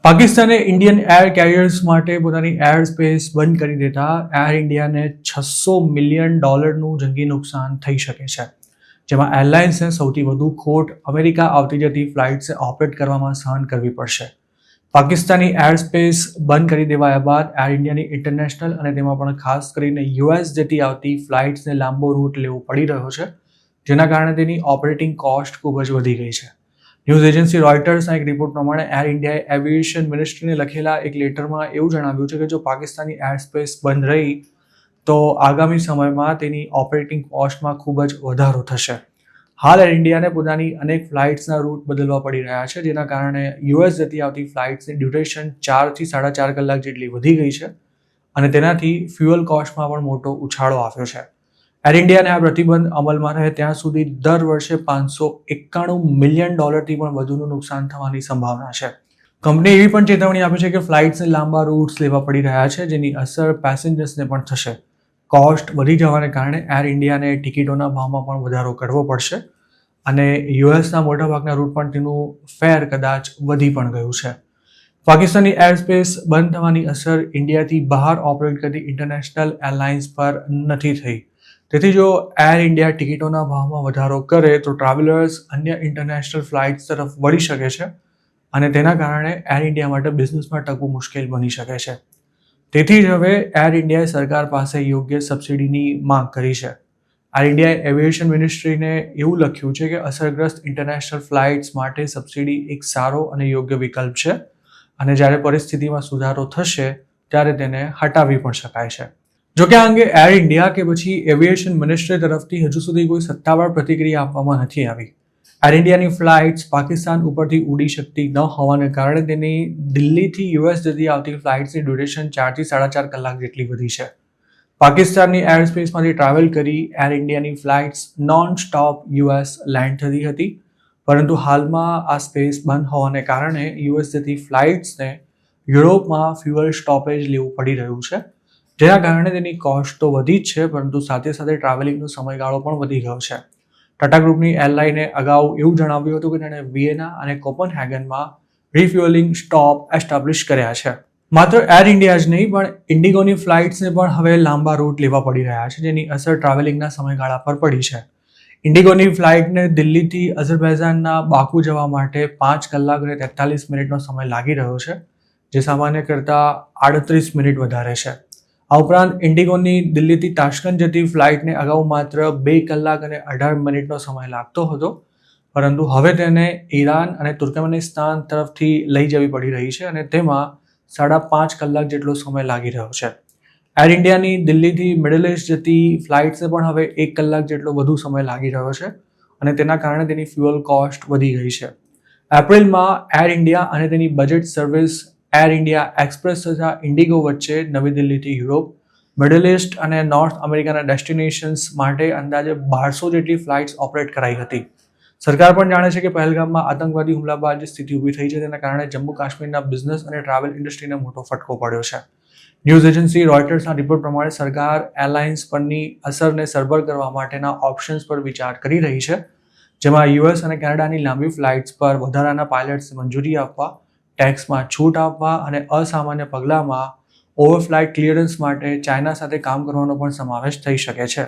પાકિસ્તાને Indian air carriers માટે પોતાની એર સ્પેસ બંધ કરી દેતા એર ઇન્ડિયાને $600 મિલિયન જંગી નુકસાન થઈ શકે છે, જેમાં એરલાઇન્સને સૌથી વધુ ખોટ અમેરિકા આવતી જતી ફ્લાઇટ્સને ઓપરેટ કરવામાં સહન કરવી પડશે. પાકિસ્તાની એર સ્પેસ બંધ કરી દેવાયા બાદ એર ઇન્ડિયાની ઇન્ટરનેશનલ અને તેમાં પણ ખાસ કરીને યુએસ જતી આવતી ફ્લાઇટ્સને લાંબો રૂટ લેવો પડી રહ્યો છે, જેના કારણે તેની ઓપરેટિંગ કોસ્ટ ખૂબ જ વધી ગઈ છે. ન્યૂઝ એજન્સી રોયટર્સના એક રિપોર્ટ પ્રમાણે એર ઇન્ડિયાએ એવિએશન મિનિસ્ટ્રીને લખેલા એક લેટરમાં એવું જણાવ્યું છે કે જો પાકિસ્તાની એર સ્પેસ બંધ રહી તો આગામી સમયમાં તેની ઓપરેટિંગ કોસ્ટમાં ખૂબ જ વધારો થશે. હાલ એર ઇન્ડિયાને પોતાની અનેક ફ્લાઇટ્સના રૂટ બદલવા પડી રહ્યા છે, જેના કારણે યુએસ જતી આવતી ફ્લાઇટ્સની ડ્યુરેશન 4 થી 4.5 કલાક જેટલી વધી ગઈ છે અને તેનાથી ફ્યુઅલ કોસ્ટમાં પણ મોટો ઉછાળો આવ્યો છે. એર ઇન્ડિયાને આ પ્રતિબંધ અમલમાં રહે ત્યાં સુધી દર વર્ષે $591 મિલિયન પણ વધુનું નુકસાન થવાની સંભાવના છે. કંપની એવી પણ ચેતવણી આપી છે કે ફ્લાઇટ્સને લાંબા રૂટ્સ લેવા પડી રહ્યા છે, જેની અસર પેસેન્જર્સને પણ થશે. કોસ્ટ વધી જવાને કારણે એર ઇન્ડિયાને ટિકિટોના ભાવમાં પણ વધારો કરવો પડશે અને યુએસના મોટાભાગના રૂટ પણ તેનું ફેર કદાચ વધી પણ ગયું છે. પાકિસ્તાની એર સ્પેસ બંધ થવાની અસર ઇન્ડિયાથી બહાર ઓપરેટ કરતી ઇન્ટરનેશનલ એરલાઇન્સ પર નથી થઈ. તેથી જો એર ઇન્ડિયા ટિકિટોના ભાવમાં વધારો કરે તો ટ્રાવેલર્સ અન્ય ઇન્ટરનેશનલ ફ્લાઇટ્સ તરફ વળી શકે છે અને તેના કારણે એર ઇન્ડિયા માટે બિઝનેસમાં ટકવું મુશ્કેલ બની શકે છે. તેથી જ હવે એર ઇન્ડિયાએ સરકાર પાસે યોગ્ય સબસિડીની માંગ કરી છે. એર ઇન્ડિયાએ એવિએશન મિનિસ્ટ્રીને એવું લખ્યું છે કે અસરગ્રસ્ત ઇન્ટરનેશનલ ફ્લાઇટ્સ માટે સબસિડી એક સારો અને યોગ્ય વિકલ્પ છે અને જ્યારે પરિસ્થિતિમાં સુધારો થશે ત્યારે તેને હટાવી પણ શકાય છે. જોકે આ અંગે એર ઇન્ડિયા કે પછી એવિએશન મિનિસ્ટ્રી તરફથી હજુ સુધી કોઈ સત્તાવાર પ્રતિક્રિયા આપવામાં નથી આવી. એર ઇન્ડિયાની ફ્લાઇટ્સ પાકિસ્તાન ઉપરથી ઉડી શકતી ન હોવાને કારણે તેની દિલ્હીથી યુએસ જતી આવતી ફ્લાઇટ્સની ડ્યુરેશન 4 થી 4.5 કલાક જેટલી વધી છે. પાકિસ્તાનની એર સ્પેસમાંથી ટ્રાવેલ કરી એર ઇન્ડિયાની flights non stop US land થતી હતી, પરંતુ હાલમાં આ સ્પેસ બંધ હોવાને કારણે યુએસ જતી ફ્લાઇટ્સને યુરોપમાં ફ્યુઅલ સ્ટોપેજ લેવું પડી રહ્યું છે, જેના કારણે તેની કોસ્ટ તો વધી જ છે, પરંતુ સાથે સાથે ટ્રાવેલિંગનો સમયગાળો પણ વધી ગયો છે. ટાટા ગ્રુપની એરલાઇને અગાઉ એવું જણાવ્યું હતું કે તેણે વિયેના અને કોપનહેગનમાં રિફ્યુઅલિંગ સ્ટોપ એસ્ટાબ્લિશ કર્યા છે. માત્ર એર ઇન્ડિયા જ નહીં પણ ઇન્ડિગોની ફ્લાઇટ્સને પણ હવે લાંબા રૂટ લેવા પડી રહ્યા છે, જેની અસર ટ્રાવેલિંગના સમયગાળા પર પડી છે. ઇન્ડિગોની ફ્લાઇટને દિલ્હીથી અઝરબૈજાનના બાકુ જવા માટે 5 કલાક અને 43 મિનિટનો સમય લાગી રહ્યો છે, જે સામાન્ય કરતાં 38 મિનિટ વધારે છે. આ ઉપરાંત ઇન્ડિગોની દિલ્હીથી તાશ્કંદ જતી ફ્લાઇટને અગાઉ માત્ર 2 કલાક અને 18 મિનિટનો સમય લાગતો હતો, પરંતુ હવે તેને ઈરાન અને તુર્કમેનિસ્તાન તરફથી લઈ જવી પડી રહી છે અને તેમાં 5.5 કલાક જેટલો સમય લાગી રહ્યો છે. એર ઇન્ડિયાની દિલ્હીથી મિડલ ઇસ્ટ જતી ફ્લાઇટ્સને પણ હવે 1 કલાક જેટલો વધુ સમય લાગી રહ્યો છે અને તેના કારણે તેની ફ્યુઅલ કોસ્ટ વધી ગઈ છે. એપ્રિલમાં એર ઇન્ડિયા અને તેની budget service air India express તથા ઇન્ડિગો વચ્ચે નવી દિલ્હીથી યુરોપ, મિડલ ઇસ્ટ અને નોર્થ અમેરિકાના ડેસ્ટિનેશન્સ માટે અંદાજે 1200 જેટલી ફ્લાઇટ્સ ઓપરેટ કરાઈ હતી. સરકાર પણ જાણે છે કે પહેલગામમાં આતંકવાદી હુમલા બાદ જે સ્થિતિ ઊભી થઈ છે તેના કારણે જમ્મુ કાશ્મીરના બિઝનેસ અને ટ્રાવેલ ઇન્ડસ્ટ્રીને મોટો ફટકો પડ્યો છે. ન્યૂઝ એજન્સી રોયટર્સના રિપોર્ટ પ્રમાણે સરકાર એરલાઇન્સ પરની અસરને સરભર કરવા માટેના ઓપ્શન્સ પર વિચાર કરી રહી છે, જેમાં યુએસ અને કેનેડાની લાંબી ફ્લાઇટ્સ પર વધારાના પાયલટ્સને મંજૂરી આપવા, ટેક્સમાં છૂટ આપવા અને અસામાન્ય પગલાંમાં ઓવરફ્લાઇટ ક્લિયરન્સ માટે ચાઇના સાથે કામ કરવાનો પણ સમાવેશ થઈ શકે છે.